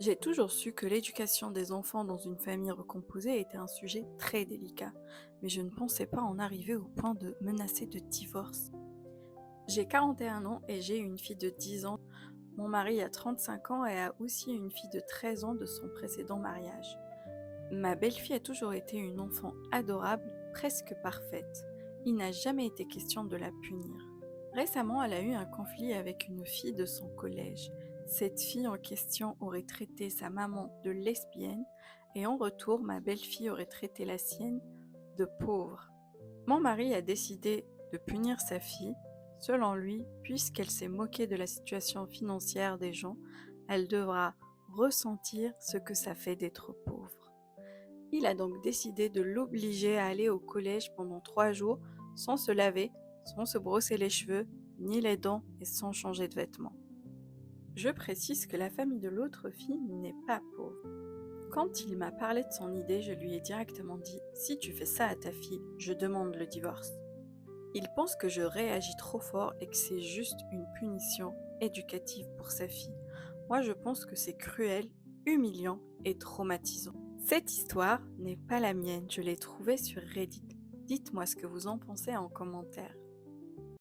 J'ai toujours su que l'éducation des enfants dans une famille recomposée était un sujet très délicat, mais je ne pensais pas en arriver au point de menacer de divorce. J'ai 41 ans et j'ai une fille de 10 ans. Mon mari a 35 ans et a aussi une fille de 13 ans de son précédent mariage. Ma belle-fille a toujours été une enfant adorable, presque parfaite. Il n'a jamais été question de la punir. Récemment, elle a eu un conflit avec une fille de son collège. Cette fille en question aurait traité sa maman de lesbienne et en retour, ma belle-fille aurait traité la sienne de pauvre. Mon mari a décidé de punir sa fille. Selon lui, puisqu'elle s'est moquée de la situation financière des gens, elle devra ressentir ce que ça fait d'être pauvre. Il a donc décidé de l'obliger à aller au collège pendant 3 jours sans se laver, sans se brosser les cheveux, ni les dents et sans changer de vêtements. Je précise que la famille de l'autre fille n'est pas pauvre. Quand il m'a parlé de son idée, je lui ai directement dit: «Si tu fais ça à ta fille, je demande le divorce.» Il pense que je réagis trop fort et que c'est juste une punition éducative pour sa fille. Moi, je pense que c'est cruel, humiliant et traumatisant. Cette histoire n'est pas la mienne, je l'ai trouvée sur Reddit. Dites-moi ce que vous en pensez en commentaire.